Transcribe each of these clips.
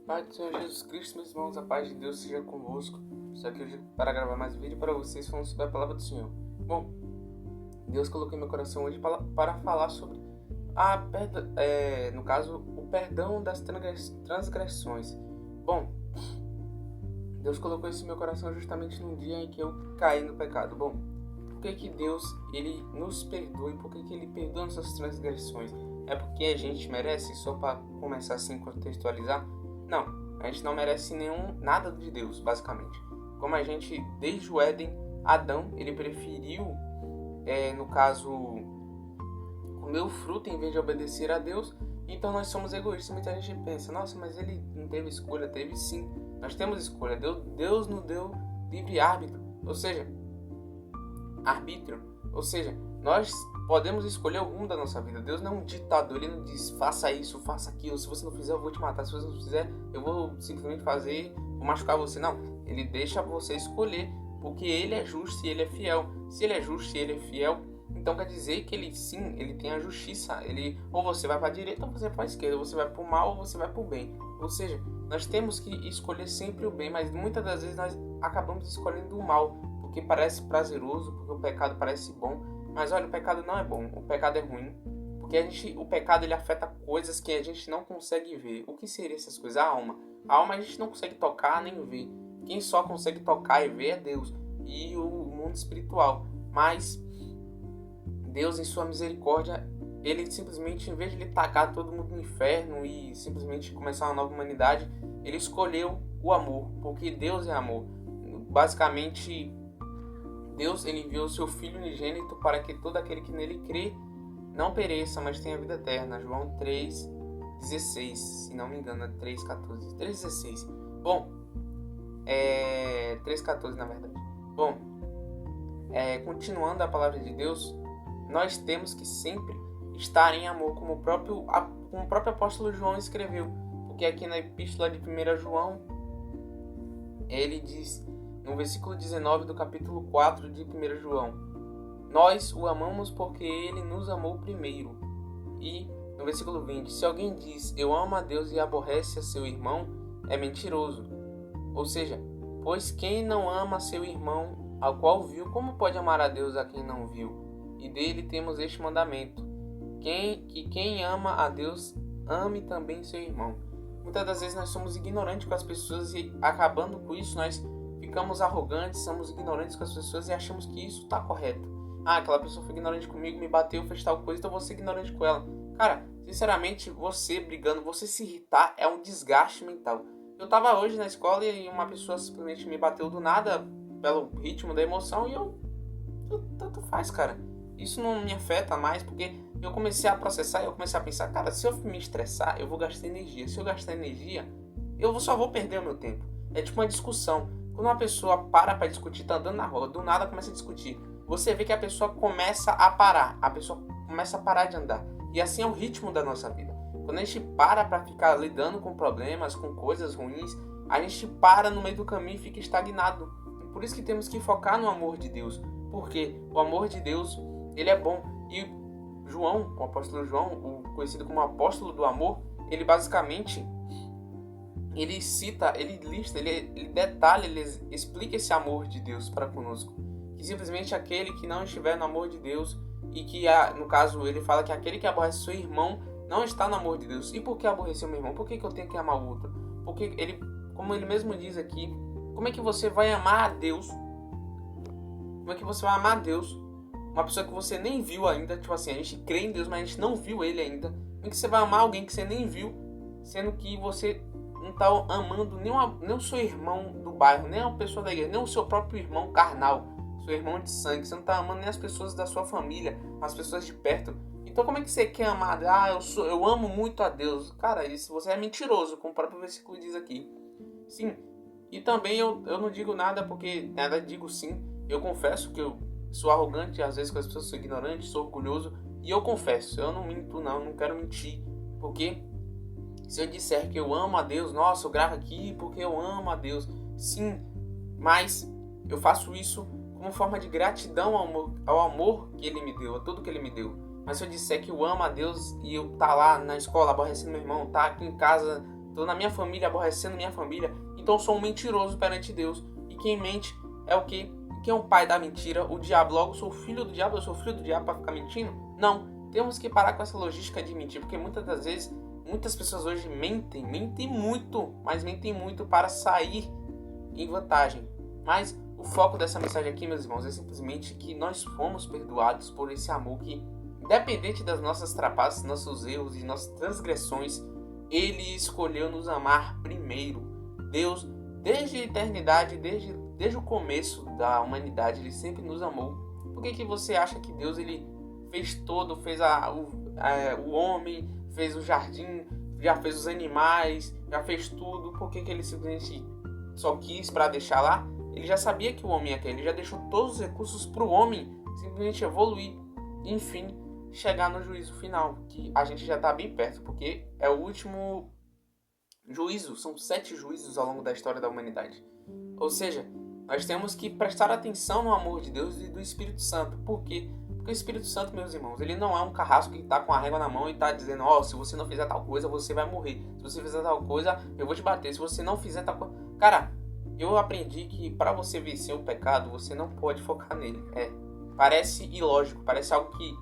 Pai do Senhor Jesus Cristo, meus irmãos, a paz de Deus seja convosco. Estou aqui hoje para gravar mais um vídeo para vocês falando sobre a palavra do Senhor. Bom, Deus colocou em meu coração hoje para falar sobre no caso, o perdão das transgressões. Bom, Deus colocou isso em meu coração justamente num dia em que eu caí no pecado. Bom, por que Deus ele nos perdoa e por que Ele perdoa nossas transgressões? É porque a gente merece? Só para começar assim, contextualizar? Não, a gente não merece nada de Deus, basicamente. Como a gente, desde o Éden, Adão, ele preferiu, no caso, comer o fruto em vez de obedecer a Deus. Então nós somos egoístas. Muita gente pensa, nossa, mas ele não teve escolha. Teve sim, nós temos escolha. Deus nos deu livre arbítrio, ou seja, nós podemos escolher o rumo da nossa vida. Deus não é um ditador, Ele não diz faça isso, faça aquilo, se você não fizer eu vou te matar, se você não fizer eu vou simplesmente vou machucar você. Não, Ele deixa você escolher, porque Ele é justo e Ele é fiel. Se Ele é justo e Ele é fiel, então quer dizer que Ele tem a justiça. Ou você vai para a direita ou você vai para a esquerda, você vai para o mal ou você vai para o bem. Ou seja, nós temos que escolher sempre o bem, mas muitas das vezes nós acabamos escolhendo o mal, porque parece prazeroso, porque o pecado parece bom. Mas olha, o pecado não é bom, o pecado é ruim, porque o pecado ele afeta coisas que a gente não consegue ver. O que seriam essas coisas? A alma. A alma a gente não consegue tocar nem ver. Quem só consegue tocar e ver é Deus e o mundo espiritual. Mas Deus, em sua misericórdia, Ele simplesmente, em vez de Ele tacar todo mundo no inferno e simplesmente começar uma nova humanidade, Ele escolheu o amor, porque Deus é amor. Basicamente, Deus ele enviou o seu Filho unigênito para que todo aquele que nele crê não pereça, mas tenha vida eterna. João 3,16, se não me engano, é 3,14. 3,16. Bom, 3,14 na verdade. Bom, continuando a palavra de Deus, nós temos que sempre estar em amor, como o próprio apóstolo João escreveu. Porque aqui na epístola de 1 João, ele diz, no versículo 19 do capítulo 4 de 1 João, nós o amamos porque ele nos amou primeiro. E no versículo 20, se alguém diz eu amo a Deus e aborrece a seu irmão, é mentiroso. Ou seja, pois quem não ama seu irmão ao qual viu, como pode amar a Deus a quem não viu? E dele temos este mandamento, que quem ama a Deus ame também seu irmão. Muitas das vezes nós somos ignorantes com as pessoas e acabando com isso nós ficamos arrogantes, somos ignorantes com as pessoas e achamos que isso está correto. Ah, aquela pessoa foi ignorante comigo, me bateu, fez tal coisa, então eu vou ser ignorante com ela. Cara, sinceramente, você brigando, você se irritar é um desgaste mental. Eu tava hoje na escola e uma pessoa simplesmente me bateu do nada pelo ritmo da emoção e tanto faz, cara. Isso não me afeta mais porque eu comecei a processar e eu comecei a pensar, cara, se eu me estressar, eu vou gastar energia. Se eu gastar energia, eu só vou perder o meu tempo. É tipo uma discussão. Quando uma pessoa para discutir, tá andando na rua, do nada começa a discutir. Você vê que a pessoa começa a parar, de andar. E assim é o ritmo da nossa vida. Quando a gente para ficar lidando com problemas, com coisas ruins, a gente para no meio do caminho e fica estagnado. Por isso que temos que focar no amor de Deus. Porque o amor de Deus, ele é bom. E João, o apóstolo João, o conhecido como apóstolo do amor, ele basicamente ele cita, ele lista, ele detalha, ele explica esse amor de Deus para conosco. Que simplesmente aquele que não estiver no amor de Deus e que, no caso, ele fala que aquele que aborrece seu irmão não está no amor de Deus. E por que aborrecer o meu irmão? Por que eu tenho que amar o outro? Porque ele, como ele mesmo diz aqui, como é que você vai amar a Deus? Como é que você vai amar a Deus? Uma pessoa que você nem viu ainda, tipo assim, a gente crê em Deus, mas a gente não viu Ele ainda. Como é que você vai amar alguém que você nem viu, sendo que você não está amando nem o seu irmão do bairro, nem a pessoa da igreja, nem o seu próprio irmão carnal, seu irmão de sangue. Você não está amando nem as pessoas da sua família, as pessoas de perto. Então como é que você quer amar? Eu amo muito a Deus. Cara, isso você é mentiroso, como o próprio versículo diz aqui. Sim, e também eu não digo nada porque nada digo sim. Eu confesso que eu sou arrogante, às vezes com as pessoas sou ignorante, sou orgulhoso. E eu confesso, eu não minto não quero mentir. Porque se eu disser que eu amo a Deus, nossa, eu gravo aqui porque eu amo a Deus. Sim, mas eu faço isso como forma de gratidão ao amor que Ele me deu, a tudo que Ele me deu. Mas se eu disser que eu amo a Deus e eu tá lá na escola aborrecendo meu irmão, tá aqui em casa estou na minha família aborrecendo minha família, então eu sou um mentiroso perante Deus. E quem mente é o quê? Quem é o pai da mentira? O diabo. Logo, eu sou filho do diabo, eu sou filho do diabo para ficar mentindo? Não. Temos que parar com essa logística de mentir, porque muitas das vezes, muitas pessoas hoje mentem muito, mas mentem muito para sair em vantagem. Mas o foco dessa mensagem aqui, meus irmãos, é simplesmente que nós fomos perdoados por esse amor que, independente das nossas trapaças, nossos erros e nossas transgressões, Ele escolheu nos amar primeiro. Deus, desde a eternidade, desde o começo da humanidade, Ele sempre nos amou. Por que você acha que Deus ele fez todo, fez o homem, fez o jardim, já fez os animais, já fez tudo? Por que Ele simplesmente só quis para deixar lá? Ele já sabia que o homem ia cair, Ele já deixou todos os recursos para o homem simplesmente evoluir e, enfim, chegar no juízo final, que a gente já está bem perto, porque é o último juízo. São 7 juízos ao longo da história da humanidade. Ou seja, nós temos que prestar atenção no amor de Deus e do Espírito Santo. Por quê? Porque o Espírito Santo, meus irmãos, ele não é um carrasco que está com a régua na mão e está dizendo: se você não fizer tal coisa, você vai morrer. Se você fizer tal coisa, eu vou te bater. Se você não fizer tal coisa... Cara, eu aprendi que para você vencer o pecado, você não pode focar nele. Parece ilógico, parece algo que...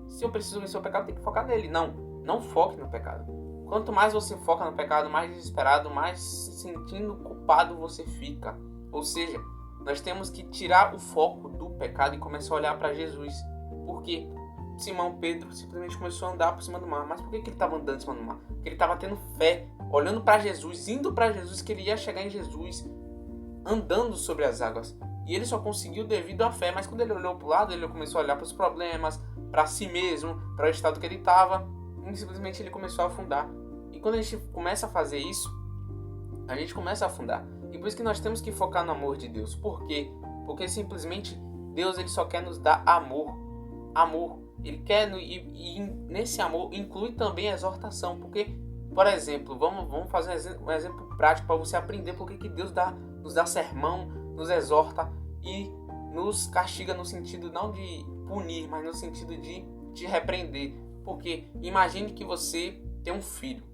Se eu preciso vencer o pecado, tem que focar nele. Não foque no pecado. Quanto mais você foca no pecado, mais desesperado, mais se sentindo culpado você fica. Ou seja, nós temos que tirar o foco do pecado e começar a olhar para Jesus. Porque Simão Pedro simplesmente começou a andar por cima do mar. Mas por que ele estava andando em cima do mar? Porque ele estava tendo fé, olhando para Jesus, indo para Jesus, que ele ia chegar em Jesus, andando sobre as águas. E ele só conseguiu devido à fé. Mas quando ele olhou para o lado, ele começou a olhar para os problemas, para si mesmo, para o estado que ele estava, e simplesmente ele começou a afundar. E quando a gente começa a fazer isso, a gente começa a afundar. E por isso que nós temos que focar no amor de Deus. Por quê? Porque simplesmente Deus ele só quer nos dar amor. Amor. Ele quer, e nesse amor inclui também a exortação. Porque, por exemplo, vamos fazer um exemplo prático para você aprender por que Deus nos dá sermão, nos exorta e nos castiga no sentido não de punir, mas no sentido de te repreender. Porque imagine que você tem um filho.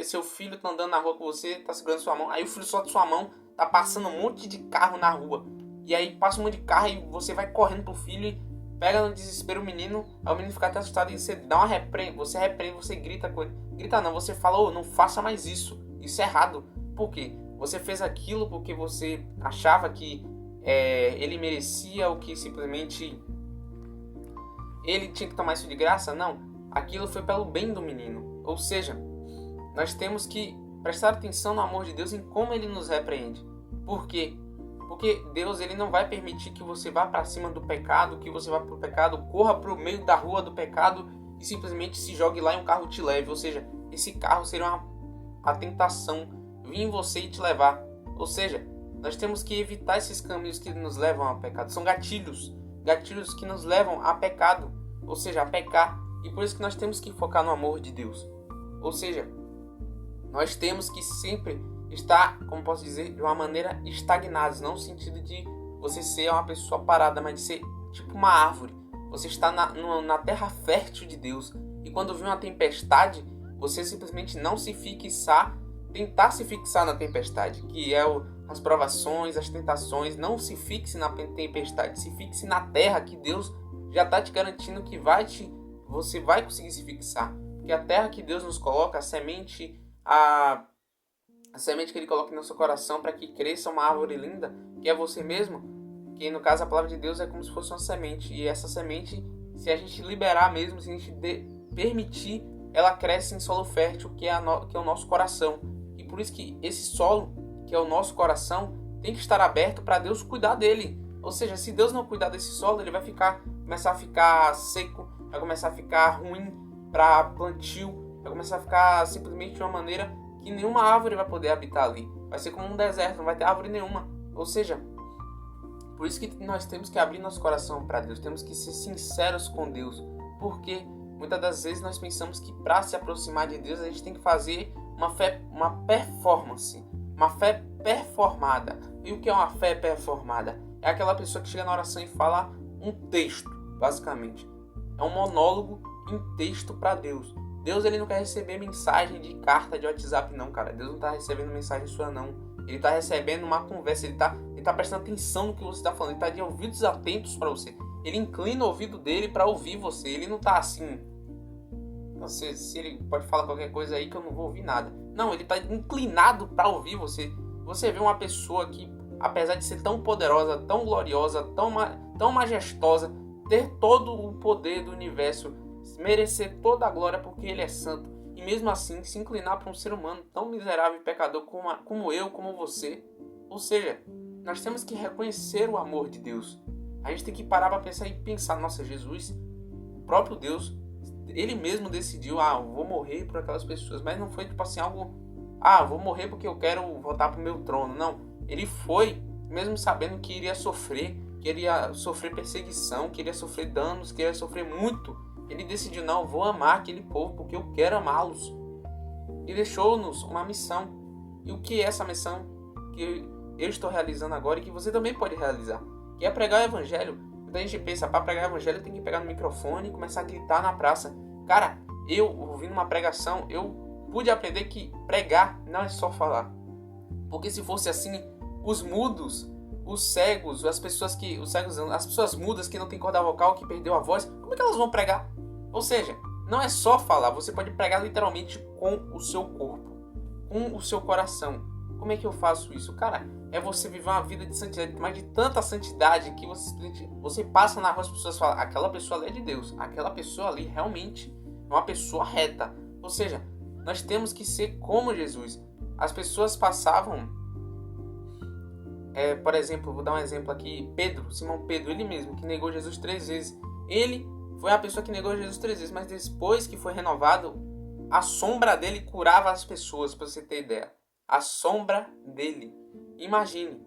Seu filho tá andando na rua com você, tá segurando sua mão, aí o filho solta sua mão, tá passando um monte de carro na rua. E aí passa um monte de carro e você vai correndo pro filho e pega no desespero o menino, aí o menino fica até assustado e você dá uma repreende, você grita com ele. Grita não, você fala: não faça mais isso, isso é errado. Por quê? Você fez aquilo porque você achava que ele merecia, ou que simplesmente ele tinha que tomar isso de graça? Não, aquilo foi pelo bem do menino. Ou seja, nós temos que prestar atenção no amor de Deus, em como Ele nos repreende. Por quê? Porque Deus ele não vai permitir que você vá para cima do pecado, que você vá para o pecado, corra para o meio da rua do pecado e simplesmente se jogue lá e um carro te leve. Ou seja, esse carro seria a tentação vir em você e te levar. Ou seja, nós temos que evitar esses caminhos que nos levam ao pecado. São gatilhos que nos levam a pecado, ou seja, a pecar. E por isso que nós temos que focar no amor de Deus. Ou seja, nós temos que sempre estar, como posso dizer, de uma maneira estagnados, não no sentido de você ser uma pessoa parada, mas de ser tipo uma árvore. Você está na terra fértil de Deus. E quando vem uma tempestade, você simplesmente não se fixar, tentar se fixar na tempestade, que é as provações, as tentações. Não se fixe na tempestade, se fixe na terra que Deus já está te garantindo que você vai conseguir se fixar. Porque a terra que Deus nos coloca, a semente que Ele coloca no seu coração para que cresça uma árvore linda, que é você mesmo, que no caso a palavra de Deus é como se fosse uma semente. E essa semente, se a gente liberar mesmo, se a gente permitir, ela cresce em solo fértil, que é o nosso coração. E por isso que esse solo, que é o nosso coração, tem que estar aberto para Deus cuidar dele. Ou seja, se Deus não cuidar desse solo, ele vai começar a ficar seco, vai começar a ficar ruim para plantio, vai começar a ficar simplesmente de uma maneira que nenhuma árvore vai poder habitar ali. Vai ser como um deserto, não vai ter árvore nenhuma. Ou seja, por isso que nós temos que abrir nosso coração para Deus, temos que ser sinceros com Deus. Porque muitas das vezes nós pensamos que para se aproximar de Deus a gente tem que fazer uma performance, uma fé performada. E o que é uma fé performada? É aquela pessoa que chega na oração e fala um texto, basicamente. É um monólogo em texto para Deus. Deus, ele não quer receber mensagem de carta de WhatsApp, não, cara. Deus não tá recebendo mensagem sua, não. Ele tá recebendo uma conversa, ele tá prestando atenção no que você tá falando, ele tá de ouvidos atentos para você. Ele inclina o ouvido dele para ouvir você. Ele não tá assim... se ele pode falar qualquer coisa aí que eu não vou ouvir nada. Não, ele tá inclinado para ouvir você. Você vê uma pessoa que, apesar de ser tão poderosa, tão gloriosa, tão majestosa, ter todo o poder do universo, merecer toda a glória porque ele é santo, e mesmo assim se inclinar para um ser humano tão miserável e pecador como eu, como você. Ou seja, nós temos que reconhecer o amor de Deus. A gente tem que parar para pensar e pensar, nossa, Jesus, o próprio Deus, ele mesmo decidiu, eu vou morrer por aquelas pessoas, mas não foi tipo assim algo, vou morrer porque eu quero voltar pro meu trono. Não, ele foi mesmo sabendo que iria sofrer perseguição, que iria sofrer danos, que iria sofrer muito. Ele decidiu, não, eu vou amar aquele povo porque eu quero amá-los. E deixou-nos uma missão. E o que é essa missão que eu estou realizando agora e que você também pode realizar? Que é pregar o evangelho. Muita gente pensa, para pregar o evangelho tem que pegar no microfone e começar a gritar na praça. Cara, eu ouvindo uma pregação, eu pude aprender que pregar não é só falar. Porque se fosse assim, os mudos, os cegos, as pessoas mudas que não têm corda vocal, que perdeu a voz, como é que elas vão pregar? Ou seja, não é só falar, você pode pregar literalmente com o seu corpo, com o seu coração. Como é que eu faço isso? Cara, é você viver uma vida de santidade, mas de tanta santidade que você passa na rua, as pessoas falam, aquela pessoa ali é de Deus, aquela pessoa ali realmente é uma pessoa reta. Ou seja, nós temos que ser como Jesus. As pessoas passavam, por exemplo, vou dar um exemplo aqui, Simão Pedro, ele mesmo, que negou Jesus 3 vezes. Ele foi a pessoa que negou Jesus 3 vezes, mas depois que foi renovado, a sombra dele curava as pessoas, para você ter ideia. A sombra dele. Imagine.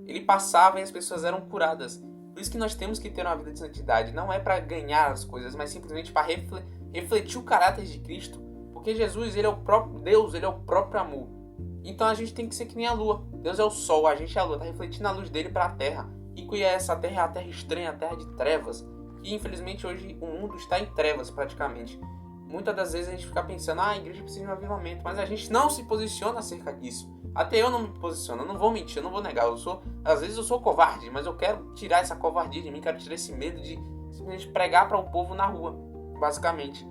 Ele passava e as pessoas eram curadas. Por isso que nós temos que ter uma vida de santidade. Não é para ganhar as coisas, mas simplesmente para refletir o caráter de Cristo. Porque Jesus, ele é o próprio Deus, ele é o próprio amor. Então a gente tem que ser que nem a lua. Deus é o sol, a gente é a lua. Está refletindo a luz dele para a terra. E que essa terra é a terra estranha, a terra de trevas. E infelizmente hoje o mundo está em trevas praticamente. Muitas das vezes a gente fica pensando, a igreja precisa de um avivamento, mas a gente não se posiciona acerca disso. Até eu não me posiciono, eu não vou mentir, eu não vou negar. Às vezes eu sou covarde, mas eu quero tirar essa covardia de mim, quero tirar esse medo de simplesmente pregar para o povo na rua, basicamente.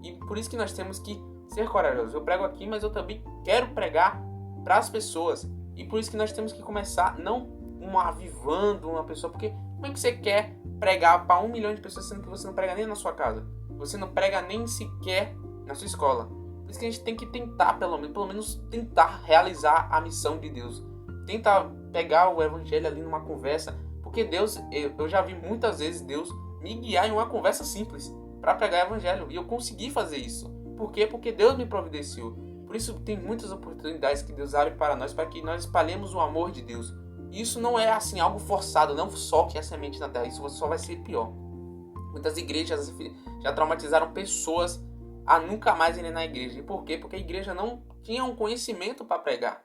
E por isso que nós temos que ser corajosos. Eu prego aqui, mas eu também quero pregar para as pessoas. E por isso que nós temos que começar, não avivando uma pessoa, porque como é que você quer pregar para 1 milhão de pessoas sendo que você não prega nem na sua casa? Você não prega nem sequer na sua escola. Por isso que a gente tem que tentar, pelo menos tentar realizar a missão de Deus. Tenta pegar o evangelho ali numa conversa. Porque Deus, eu já vi muitas vezes Deus me guiar em uma conversa simples para pregar o evangelho. E eu consegui fazer isso. Por quê? Porque Deus me providenciou. Por isso tem muitas oportunidades que Deus abre para nós, para que nós espalhemos o amor de Deus. E isso não é assim algo forçado, não soque a semente na terra. Isso só vai ser pior. Muitas igrejas já traumatizaram pessoas a nunca mais irem na igreja. E por quê? Porque a igreja não tinha um conhecimento para pregar.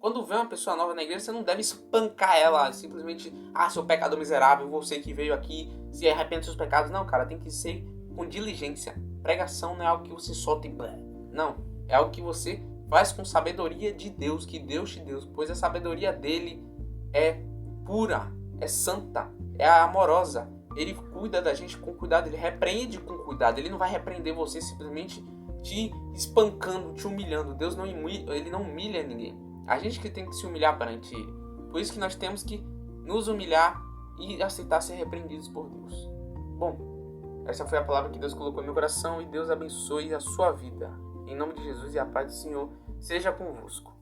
Quando vem uma pessoa nova na igreja, você não deve espancar ela, simplesmente, seu pecador miserável, você que veio aqui, se arrepende dos seus pecados. Não, cara, tem que ser com diligência. Pregação não é algo que você solta e... Não, é algo que você faz com sabedoria de Deus, que Deus te deu, pois a sabedoria dele é pura, é santa, é amorosa. Ele cuida da gente com cuidado, ele repreende com cuidado. Ele não vai repreender você simplesmente te espancando, te humilhando. Deus não ele não humilha ninguém. A gente que tem que se humilhar perante ele. Por isso que nós temos que nos humilhar e aceitar ser repreendidos por Deus. Bom, essa foi a palavra que Deus colocou no meu coração e Deus abençoe a sua vida. Em nome de Jesus e a paz do Senhor seja convosco.